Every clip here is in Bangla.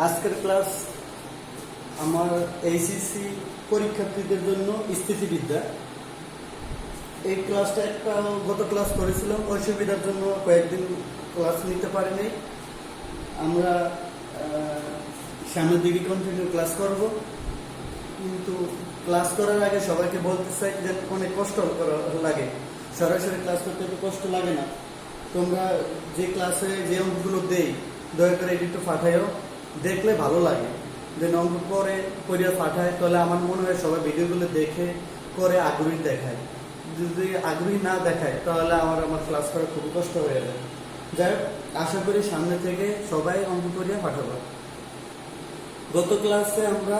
আজকের ক্লাস আমার এইচএসসি পরীক্ষার্থীদের জন্য স্থিতিবিদ্যা। এই ক্লাসটা একটা গত ক্লাস করেছিলাম, অসুবিধার জন্য কয়েকদিন ক্লাস নিতে পারিনি। আমরা সামনের দিকে কন্টিনিউ ক্লাস করব, কিন্তু ক্লাস করার আগে সবাইকে বলতে চাই যে অনেক কষ্ট লাগে, সরাসরি ক্লাস করতে একটু কষ্ট লাগে না। তোমরা যে ক্লাসে যে অঙ্কগুলো দেই দয়া করে এটি একটু পাঠাইও, দেখলে ভালো লাগে। যে অঙ্ক পরে পড়িয়া পাঠায়, তাহলে আমার মনে হয় সবাই ভিডিওগুলো দেখে করে আগ্রহী দেখায়। যদি আগ্রহী না দেখায় তাহলে আমার ক্লাস করা খুব কষ্ট হয়ে যায়। যাই হোক, আশা করি সামনে থেকে সবাই অঙ্ক করিয়া পাঠাবো। গত ক্লাসে আমরা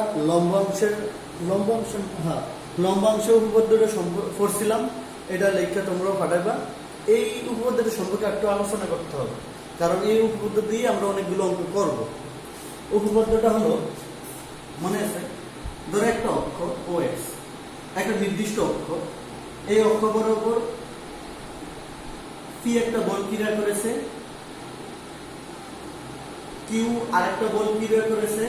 লম্বাংশ উপপাদ্যটা পড়ছিলাম, এটা লেখা তোমরাও পাঠাবা। এই উপপাদ্যটা সম্পর্কে একটু আলোচনা করতে হবে, কারণ এই উপপাদ্য দিয়ে আমরা অনেকগুলো অঙ্ক করব। উপপাদ্যটা হলো, মনে আছে, ধরো একটা অক্ষ OX, একটা নির্দিষ্ট অক্ষ। এই অক্ষ বরাবর পি একটা বল ক্রিয়া করেছে, কিউ আরেকটা বল ক্রিয়া করেছে,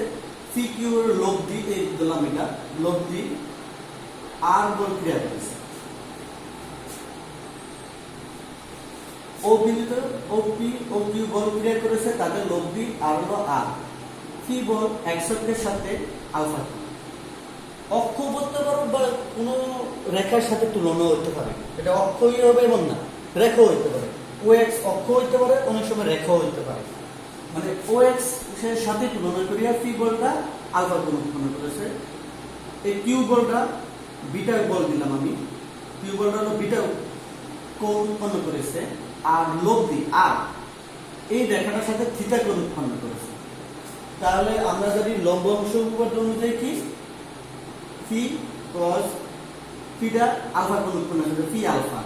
পি কিউ এর লব্ধি, এই দিলাম এটা লব্ধি, আর বল ক্রিয়া করেছে। ও বিন্দুতে ও পি ও কিউ বল ক্রিয়া করেছে, তাদের লব্ধি আর হলো আর। পি বল এক্সের সাথে আলফা। অক্ষ বলতে পারো বা কোনো রেখার সাথে তুলনা হতে পারে, এটা অক্ষই হবে এমন না, রেখাও হইতে পারে। OX অক্ষ হইতে পারে, অনেক সময় রেখাও হইতে পারে। মানে OX এর সাথে তুলনা করিয়া পি বলটা আলফা কোণ উৎপন্ন করেছে। এই কিউ বলটা বিটা বল দিলাম আমি, কিউ বলটা হলো বিটা কোণ উৎপন্ন করেছে, আর লব্ধি আর এই রেখাটার সাথে থিটা কোণ উৎপন্ন করেছে। তাহলে আমরা যদি লম্ব অংশ উপপাদ্য অনুযায়ী কি পি cos থিটা আলফা কোণ উৎপন্ন করেছে, পি আলফা।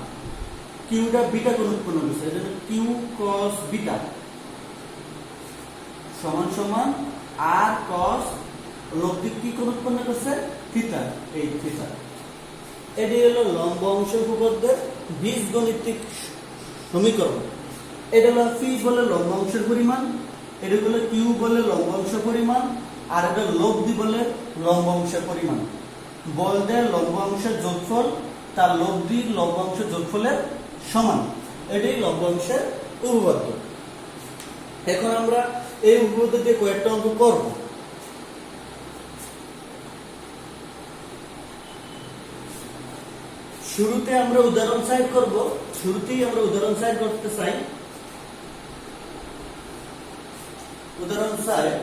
কিউটা বিটা কোণ উৎপন্ন করেছে, এজন্য কিউ cos বিটা সমান সমান আর cos লব্ধি কি কোণ উৎপন্ন করছে, থিটা, এই থিটা। এটি হলো লম্ব অংশ উপপাদ্যের বীজগণিতিক সমীকরণ। এটা হলো পি বলে লম্ব অংশের পরিমাণ, এটা বলে কিউ বলে লম্ব অংশ পরিমাণ, আর এটা লব্ধি বলে লম্ব অংশের পরিমাণ। বল দেয় লম্ব অংশের যোগফল তার লব্ধির লম্ব অংশের যোগফলের সমান, এটাই লম্ব অংশের উপপাদ্য। এখন আমরা এই উপপাদ্য দিয়ে কয়েকটা অঙ্ক করব। শুরুতে আমরা উদাহরণ সাইড করব, শুরুতেই আমরা উদাহরণ সাইড করতে চাই। উদাহরণ সাইড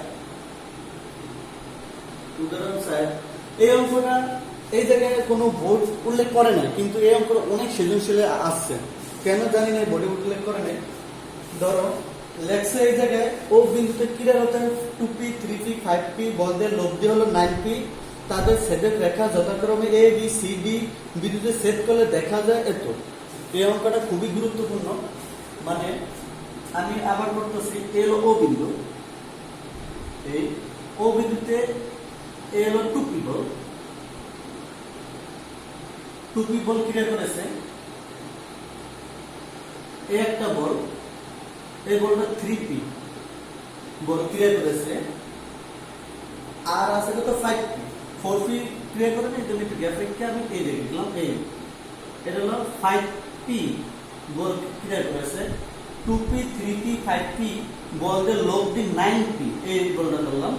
এই অঙ্কটা এই জায়গায় কোনো বোর্ড উল্লেখ করে না, কিন্তু এই অঙ্কটা অনেক সৃজনশীল আসছে, কেন জানি না বোর্ডে উল্লেখ করে নাই। ধরো লেখছে এই জায়গায় ও বিন্দুতে ক্রিয়া হতে 2p 3p 5p বলদের লব্ধি হলো 9p, তাদের ছেদক রেখা যথাক্রমে A B C D বিন্দুতে ছেদ করলে দেখা যায় এত। এই অঙ্কটা খুবই গুরুত্বপূর্ণ। মানে আমি আবার করতেছি, এ হলো ও বিন্দু, এই ও বিন্দুতে এ হলো 2p বল, 2p বল ক্রিয়া করেছে। এ একটা বল, এই বলটা 3p বল ক্রিয়া করেছে, আর আছে কত 5p, 4p ক্রিয়া করে না, এটা একটু গ্যাপ রেখে আমি এই দেখে দিলাম। এই এটা হলো 5p বল ক্রিয়া করেছে, 2p 3p 5p বলদের লব্ধি 9p, এই বলটা ধরলাম,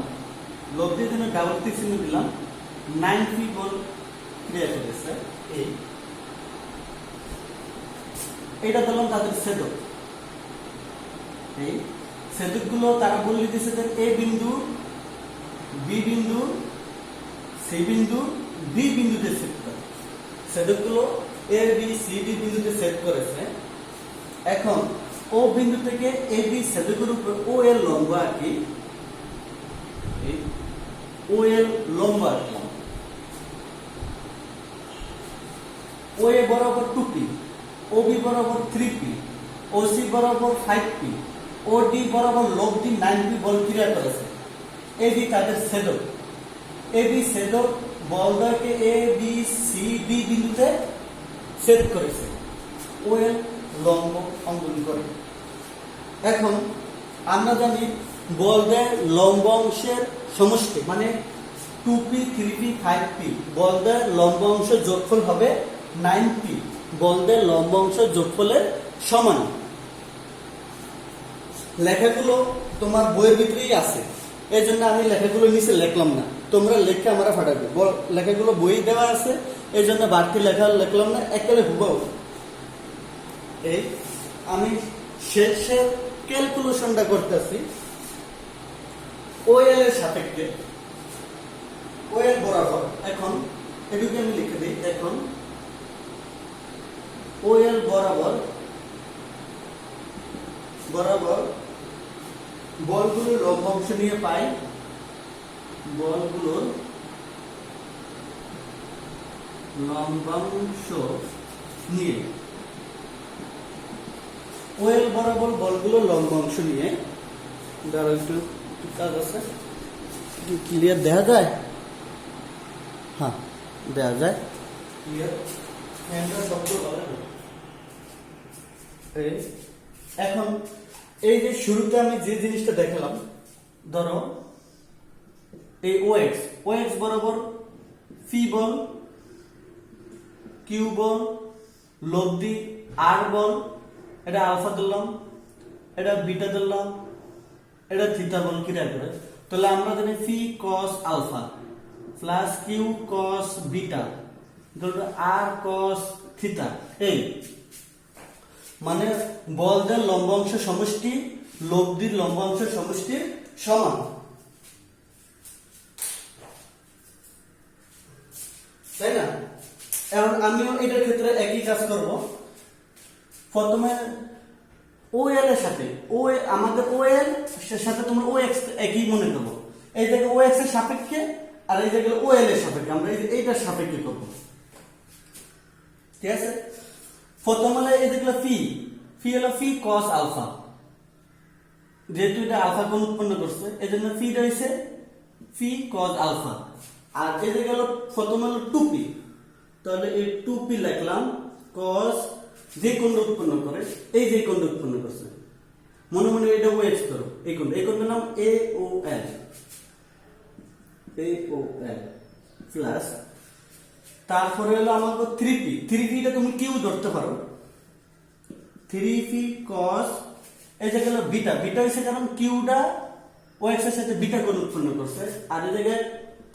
লব্ধির জন্য ডাবল টিক চিহ্ন দিলাম, 9p বল ক্রিয়া করেছে। এইটা ধরলাম তাদের ছেদক। এই ছেদকগুলো তারা বলে দিতেছে যে এ বিন্দু, বি বিন্দু, সি বিন্দু, ডি বিন্দুতে ছেদ করে। ছেদকগুলো এ বি সি ডি বিন্দুতে ছেদ করেছে। এখন ও বিন্দু থেকে এ বি ছেদকের উপর ও এর লম্ব আঁকি, ও এর লম্ব আঁকলাম। ও এ বরাবর 2p, ও বি বরাবর 3p, ও সি বরাবর 5p, ও ডি বরাবর লব্ধি 9p বল ক্রিয়া করেছে। এ বি তাদের ছেদক, A B ছেদক বলদ্বয়কে A B C D বিন্দুতে ছেদ করেছে, ও এর লম্ব অঙ্কন করে। এখন আমরা জানি বলদের লম্ব অংশের সমষ্টি মানে 2p 3p 5p বলদের লম্ব অংশ যোগফল হবে 9p বলদের লম্ব অংশ যোগফলের সমান। লেখাগুলো তোমার বইয়ের ভিতরেই আছে, এই জন্য আমি লেখাগুলো নিচে লিখলাম না, তোমরা লেখে আমরা ফাটাবে। লেখাগুলো বই দেওয়া আছে, এই জন্য বাড়তি লেখা লিখলাম না, একেবারে হুবহু। এই আমি শেষে ক্যালকুলেশনটা করতেছি ওএল এর সাপেক্ষে, ওএল বরাবর। এখন এটুকু আমি লিখে দিই। এখন ওএল বরাবর বলগুলোর লম্ব অংশ নিয়ে পাই, বলগুলোর লম্বাংশ নিয়ে ওএল বরাবর বলগুলোর লম্ব অংশ নিয়ে ধরো একটু কাজ আছে, ক্লিয়ার দেখা যায়? হ্যাঁ দেখা যায় ক্লিয়ার। এখন এই যে শুরুতে আমি যে জিনিসটা দেখালাম, ধরো এই ওএক্স বরাবর ফি বল, কিউ বল, লব্ধি আর বল, এটা আলফা ধরলাম, এটা বিটা ধরলাম, এটা থিটা বল ক্রিয়া করে। তাহলে আমরা জানি phi cos alpha plus Q cos beta আর কস থিটা। এই মানে বলদের লম্ব অংশ সমষ্টি লব্ধির লম্ব অংশ সমষ্টির সমান, তাই না? এখন আমিও এটার ক্ষেত্রে একই কাজ করব। প্রথমে ওএল এর সাথে আমাদের ওএল এর সাথে তোমরা ওএক্স একই মনে করবো। এই জায়গায় ওএক্স এর সাপেক্ষে আর এই জায়গায় ওএল এর সাপেক্ষে আমরা এইটার সাপেক্ষে করব, ঠিক আছে? প্রথম হলো এই দেখলো ফি হলো ফি কস আলফা, যেহেতু এটা আলফা কোণ উৎপন্ন করছে এই জন্য ফিটা হইছে ফি কস আলফা। আর এই যে গেল প্রথম হলো 2p, তাহলে এই 2p লিখলাম কস যে কোণটা উৎপন্ন করে, এই যে কোণটা উৎপন্ন করছে মনে মনে এটা ওএক্স করো, এই কোণটার নাম AOL প্লাস তারপরে হলো আমাকে 3p টা তুমি কিউ ধরতে পারো, 3p cos এই যে গেল বিটা হইছে কারণ কিউটা ওএক্স এর সাথে বিটা কোণ উৎপন্ন করছে, আর এই জায়গায়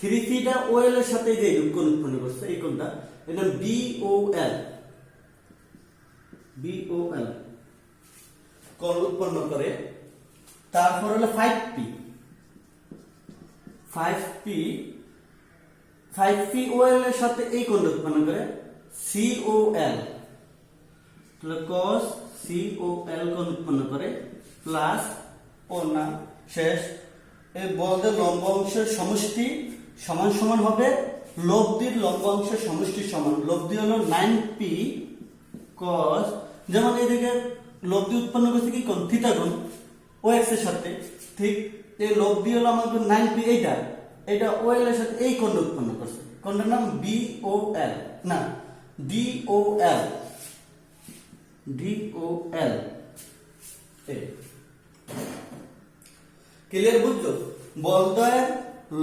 3p টা ওএল এর সাথে যে কোণ উৎপন্ন করছে এই কোণটা এটা BOL কোণ উৎপন্ন করে। তারপর হলো 5p ওএল এর সাথে এই কোণ উৎপন্ন করে COL, তাহলে cos COL কোণ উৎপন্ন করে প্লাস ও না শেষ এই বলদের লম্ব অংশের সমষ্টি সমান সমান হবে লব্ধির লম্ব অংশের সমষ্টির সমান। লব্ধি হলো 9p cos, যেমন এদিকে লব্ধি উৎপন্ন করছে কি কোণ থিটা কোণ ওএক্স এর সাথে, ঠিক এই লব্ধি হলো আমাদের 9p, এটা ওএল এর সাথে এই কোণ উৎপন্ন করছে, কোণটার নাম BOL না DOL ক্লিয়ার? বুঝছো? বলদ্বয়ের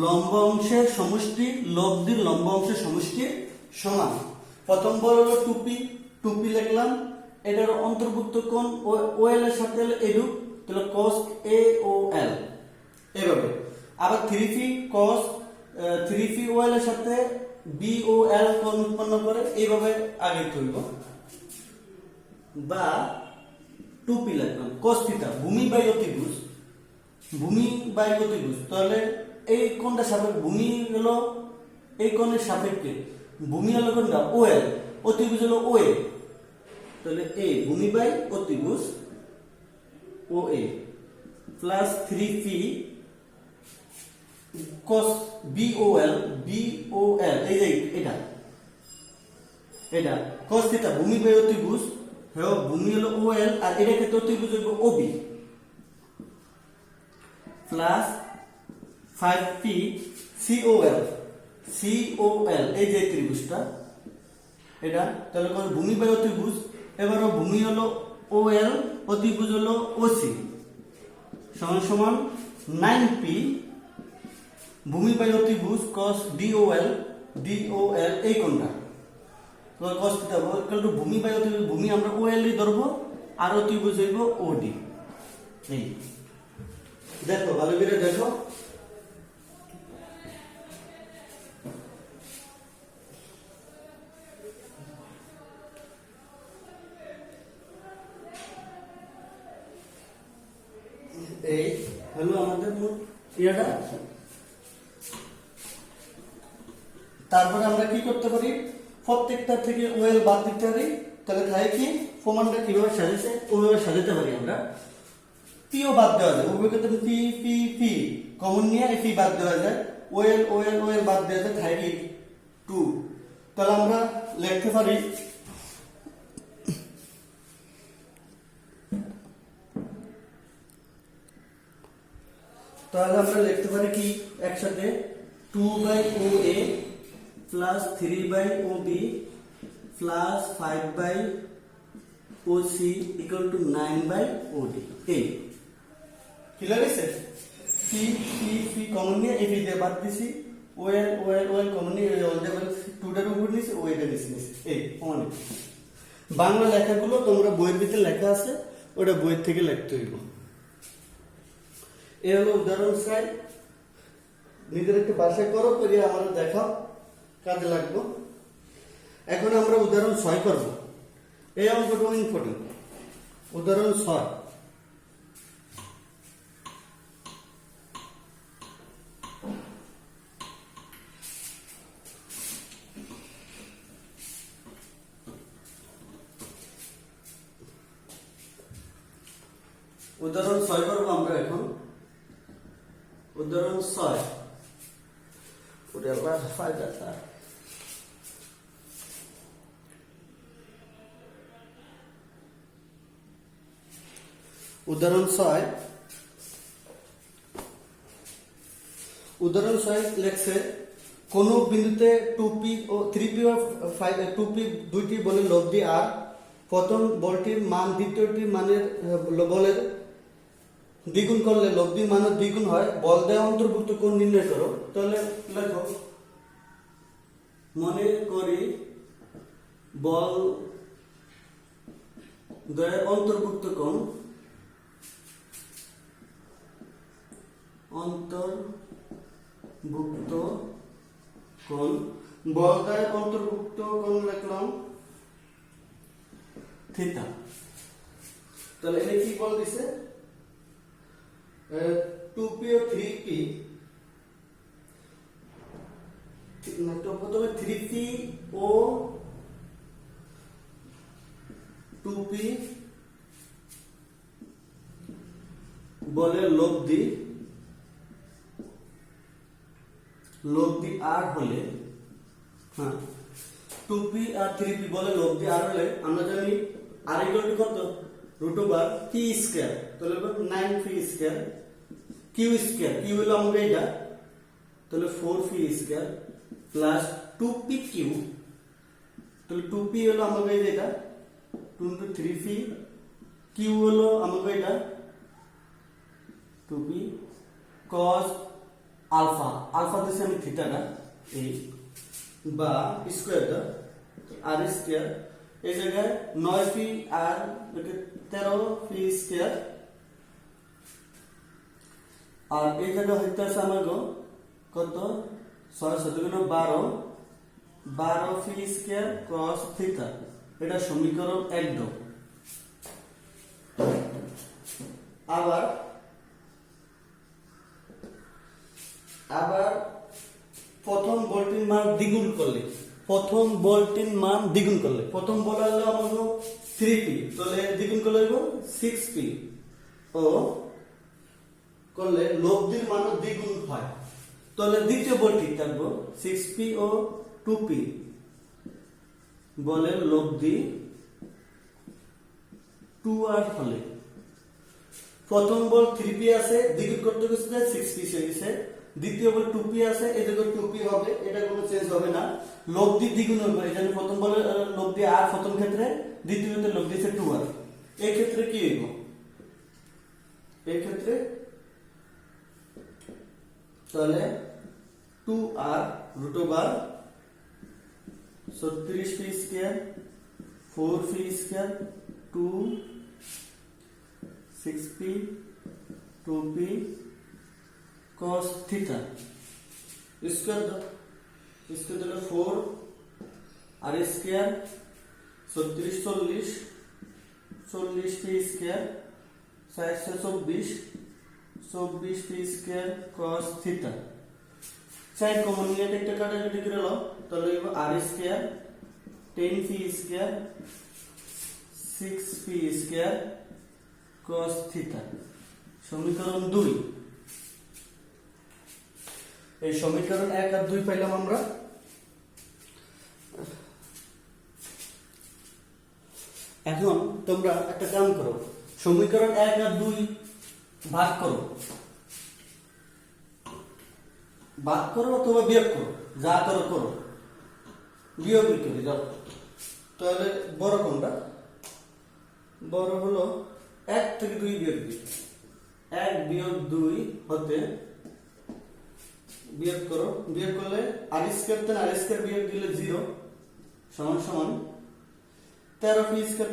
লম্ব অংশের সমষ্টি লব্ধির লম্ব অংশের সমষ্টির সমান। প্রথম বল হলো 2p লিখলাম, এটার অন্তর্ভুক্ত কোণ ওএল এর সাথে এরূপ, তাহলে cos AOL এভাবে। আবার 3p ওএল এর সাথে BOL কোণ উৎপন্ন করে, এইভাবে আগে তুলব। বা 2p লিখলাম cos থিটা ভূমি বাই অতিভুজ, তাহলে এই কোণটা সাপেক্ষে ভূমি হলো এই কোণের সাপেক্ষে, ভূমি হলো কোণটা OL, অতিভুজ হলো OA, তাহলে A ভূমি বাই অতিভুজ OA plus 3p cos BOL এই যে এটা cos থিটা ভূমি বাই অতিভুজ, হ্যাঁ ভূমি হলো OL আর এটা ক্ষেত্রে অতিভুজ হলো OB প্লাস 5p COL এই যে ত্রিভুজটা এটা, তাহলে কোন ভূমি বাই অতিভুজ, এবারও ভূমি হলো OL অতিভুজ হলো OC সমান সমান 9p ভূমি বাই অতিভুজ cos DOL এই কোণটা তো cos থিটা ইকুয়াল টু ভূমি বাই অতিভুজ, ভূমি আমরা OL ই ধরবো আর অতিভুজ হইব OD। এই দেখো ভালো করে দেখো, এই হলো আমাদের মূল ইয়াটা। তারপরে আমরা কি করতে পারি, প্রত্যেকটা থেকে ওয়েল বাদ দিতে পারি, তাহলে থাকে কি প্রমাণটা কিভাবে সাজাইছে ওইভাবে সাজাতে পারি আমরা। পিও বাদ দেওয়া যায়, উভয় ক্ষেত্রে পি পি পি কমন নিয়ে পি বাদ দেওয়া যায়, ওয়েল ওয়েল ওয়েল বাদ দেওয়া যায়, থাকে কি 2। তাহলে আমরা লিখতে পারি কি একসাথে 2/OA plus 3/OB plus 5/OC equal to 9/OD। এই ক্লিয়ার আছে? পি পি পি কমন নিয়ে এই দিয়ে বাদ দিছি, ওয়েল ওয়েল ওয়েল কমন নিয়ে ওয়েল দিয়ে 2টার উপর নিছি, ওয়েটা নিছি। এই প্রমাণ। বাংলা লেখাগুলো তোমরা বইয়ের ভিতরে লেখা আছে, ওটা বইয়ের থেকে লিখতে হইব। এই হলো উদাহরণ 6। নিজের একটু বাসায় করো, করে আমাদের দেখাও, কাজে লাগবো। এখন আমরা উদাহরণ 6 করব। এই অঙ্কটা ইম্পর্টেন্ট। উদাহরণ 6। উদাহরণ 6 করব আমরা এখন। উদাহরণ 6 ওটা আবার ফায়দাটা উদাহরণ 6 লেখছে কোন বিন্দুতে 2p ও 3p ও 2p দুইটি বলের লব্ধি আর প্রথম বলটির মান দ্বিতীয়টির মানের বলের দ্বিগুণ করলে লব্ধির মান দ্বিগুণ হয়, বল দেওয়া অন্তর্ভুক্ত কোণ নির্ণয় করো। তাহলে লেখো, মনে করি বল দ্বয়ের অন্তর্ভুক্ত কোণ বল দ্বয়ের অন্তর্ভুক্ত কোণ লিখলাম থিটা। তাহলে এখানে কি বল দিছে, 2p ও 3p, প্রথমে 3p ও 2p বলে লব্ধি আর হলে, হ্যাঁ 2p আর 3p বলে লব্ধি আর হলে আমরা জানি আর ইকুয়াল টু কত, √p স্কয়ার। তাহলে 9p square q square, q হলো আমাদের এটা, তাহলে 4p স্কয়ার প্লাস 2pq, তাহলে 2p হলো আমাদের এটা 2 into 3p, q হলো আমাদের এটা 2p cos আলফা দিছে আমি থিটাটা এই বা স্কয়ারটা আর স্কয়ার, এই জায়গায় 9p আর 13p স্কয়ার, আর এই জায়গায় হইতেছে আমার কত 6 7 12p স্কয়ার cos থিটা। এটা সমীকরণ 1। আবার প্রথম বলটির মান দ্বিগুণ করলে, প্রথম বল হলো আমাদের 3p, তাহলে দ্বিগুণ করলে হইব 6p ও করলে লব্ধির মান দ্বিগুণ হয়, তাহলে দ্বিতীয় বল ঠিক থাকবো 6p ও 2p বলের লব্ধি 2r হলে, প্রথম বল 3p আছে, দ্বিগুণ করতে গেছে 6p হয়েছে, দ্বিতীয় বল 2p আছে, এই জায়গায় 2p হবে, এটা কোনো চেঞ্জ হবে না, লব্ধি দ্বিগুণ হবে। এখানে প্রথম বলের লব্ধি r প্রথম ক্ষেত্রে, দ্বিতীয়তে লব্ধি আছে 2r। এই ক্ষেত্রে কি হইব, এই ক্ষেত্রে তাহলে 2r √ 36 P square 4 P square 2 6 P 2 P cos theta square দিলে 4 R square 36 40 P square 24 P square cos theta. Side common নিয়ে একটা কাটাকাটি করে নাও, তাহলে R square 10 P square 6 P square cos theta. সমীকরণ 2। এই সমীকরণ 1 আর 2 পাইলাম আমরা। এখন তোমরা একটা কাম করো, সমীকরণ 1 আর 2 ভাগ করো অথবা বিয়োগ করো, যা করো করো, বিয়োগ করে যাও। তাহলে বড় কোনটা? বড় হলো 1 থেকে 2 বিয়োগ 1 বিয়োগ 2 হতে বিয়োগ করো, বিয়োগ করলে আর স্কয়ার থেকে আর স্কয়ার বিয়োগ দিলে 0 সমান সমান 13 পি স্কয়ার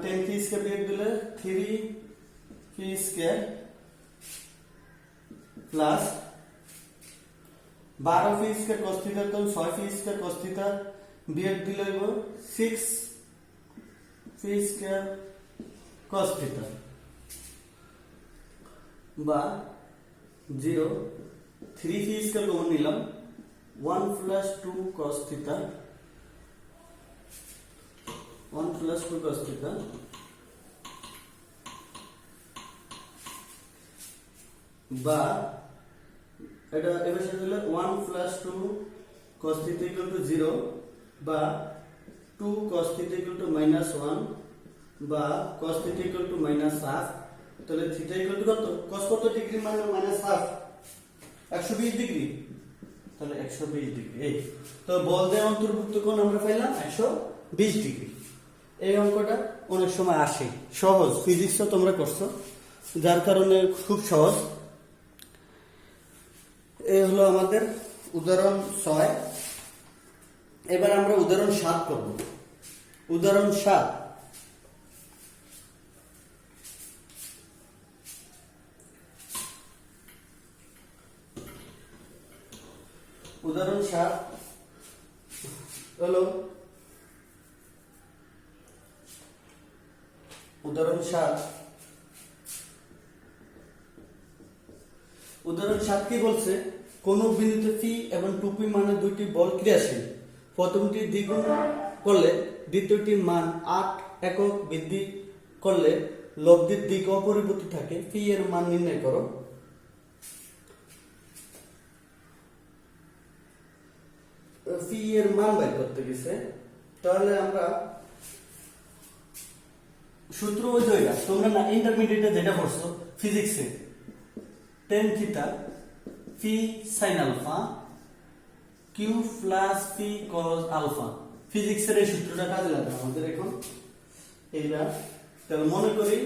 10 পি স্কয়ার বিয়োগ দিলে 3 P square plus 12 P square cos theta 6 P square cos theta বিয়োগ দিলে 6 পি স্কয়ার cos থিটা বা 0 3 পি স্কয়ার কমন নিলাম 1 plus 2 cos theta 1 plus 2 cos theta বা এটা এবার সাথে হলো 1 plus 2 cos theta equal to 0 বা 2 cos থিটা ইকুয়াল টু -1 বা cos theta equal to -half। তাহলে থিটা ইকুয়াল টু কত? cos কত ডিগ্রি মানে -half 120 ডিগ্রি, তাহলে 120 ডিগ্রি। এই তো বল দিয়ে অন্তর্ভুক্ত কোণ আমরা পাইলাম 120 ডিগ্রি। এই অঙ্কটা অনেক সময় আসে, সহজ, ফিজিক্সও তোমরা করছো, যার কারণে খুব সহজ। এই হলো আমাদের উদাহরণ 6। এবার আমরা উদাহরণ 7 করব। উদাহরণ 7। উদাহরণ 7 হলো উদাহরণ 7 কি বলছে? কোন বিন্দুতে পি এবং 2p মানে দুইটি বল ক্রিয়াশীল। প্রথমটি দ্বিগুণ করলে দ্বিতীয়টির মান 8 একক বৃদ্ধি করলে লব্ধির দিক অপরিবর্তিত থাকে। পি এর মান নির্ণয় করো। পি এর মান বের করতে গেছে, তাহলে আমরা সূত্র ওই জায়গা তোমরা না ইন্টারমিডিয়েটে যেটা পড়ছো ফিজিক্সে, tan theta p sin alpha q plus p cos alpha. ফিজিক্সের এই সূত্রটা কাজে লাগবে আমাদের এখন। এইটা তাহলে মনে করি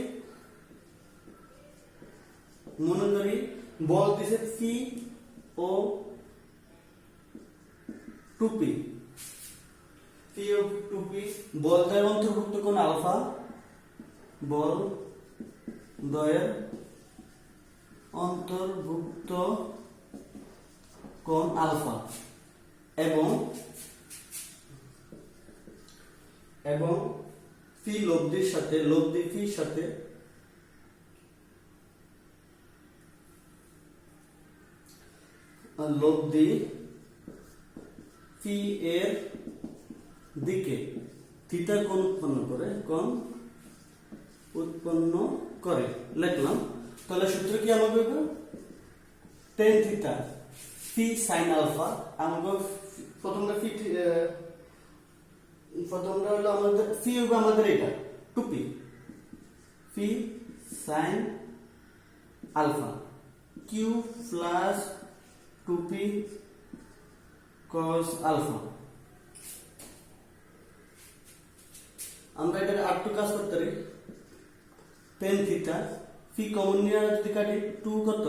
বল দিছে পি ও 2p, পি ও 2p, বল দ্বয়ের অন্তর্ভুক্ত কোণ আলফা, বল দ্বয়ের অন্তর্ভুক্ত কোণ আলফা এবং পি লব্ধির সাথে পির সাথে লব্ধি পি এর দিকে থিটা কোণ উৎপন্ন করে লিখলাম। তাহলে সূত্র কি আমাকে tan theta p sin alpha. আমাকে প্রথমটা হলো আমাদের পি হবে আমাদের এটা 2p, p sin alpha q plus 2p cos alpha. আমরা এটা আর2 কাজ করতে পারি। tan থিটা পি কমন নিয়ে যদি কাটি 2 কত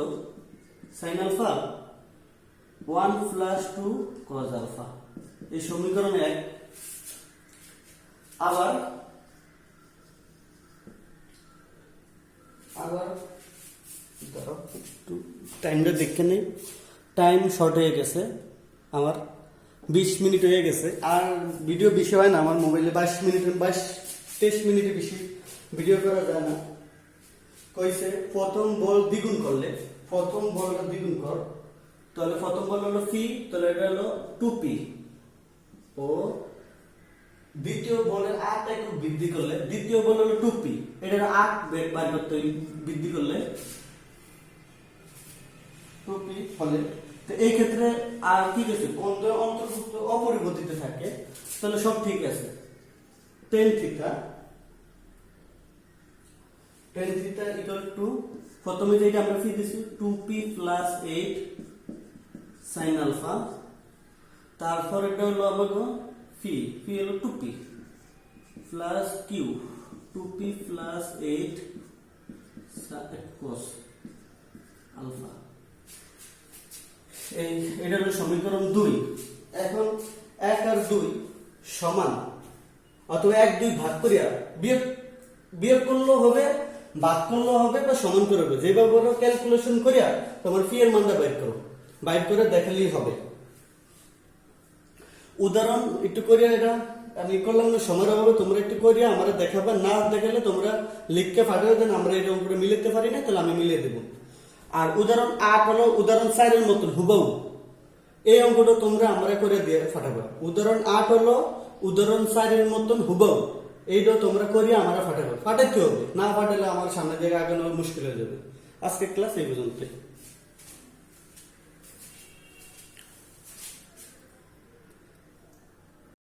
sin alpha 1 plus 2 cos alpha. এই সমীকরণ 1। আবার ধরো একটু টাইমটা দেখে নেই, টাইম শর্ট হয়ে গেছে আমার, 20 মিনিট হয়ে গেছে। আর ভিডিও বেশি হয় না আমার মোবাইলে, 23 মিনিটের বেশি ভিডিও করা যায় না। কইছে প্রথম বল দ্বিগুণ করলে, প্রথম বলটা দ্বিগুণ কর, তাহলে প্রথম বল হলো ফি, তাহলে এটা হলো 2p, ও দ্বিতীয় বলের 8 একক বৃদ্ধি করলে, দ্বিতীয় বল হলো 2p, এটার 8 বার করতে বৃদ্ধি করলে 2p ফলে। তো এই ক্ষেত্রে আর কি আছে, কোন অন্তর্ভুক্ত অপরিবর্তিত থাকে, তাহলে সব ঠিক আছে। tan থিটা ইকুয়াল টু, প্রথমে যেটা আমরা ফি দিছি 2p প্লাস 8 sin আলফা, তারপর এটা হলো আমাকে ফি হলো 2p plus q, 2p plus 8 cos alpha. এটা হলো সমীকরণ 2। এখন 1 আর 2 সমান, অথবা 1 2 ভাগ করিয়া বিয়োগ করলেও হবে, ভাগ করলেও হবে, বা সমান করে হবে, যেভাবে ক্যালকুলেশন করিয়া তোমার ফি এর মানটা বাইর করে দেখালেই হবে। উদাহরণ একটু করিয়া, এটা আমি করলাম না সময়ের অভাবে, তোমরা একটু করিয়া আমরা দেখাবে, না দেখালে তোমরা লিখকে পাঠিয়ে দেন, আমরা এটা করে মিলাতে পারি না, তাহলে আমি মিলিয়ে দেবো। আর উদাহরণ 8 হলো উদাহরণ 4 এর মতন হুবহু, এই অঙ্কটা তোমরা আমরা করে দিয়ে ফাটাবে। উদাহরণ 8 হলো উদাহরণ 4 এর মতন হুবহু, এইটাও তোমরা করিয়া আমরা ফাটাবে। ফাটাইতে হবে, না ফাটালে আমার সামনে দিকে আগানো মুশকিল হয়ে যাবে। আজকে ক্লাস এই পর্যন্ত।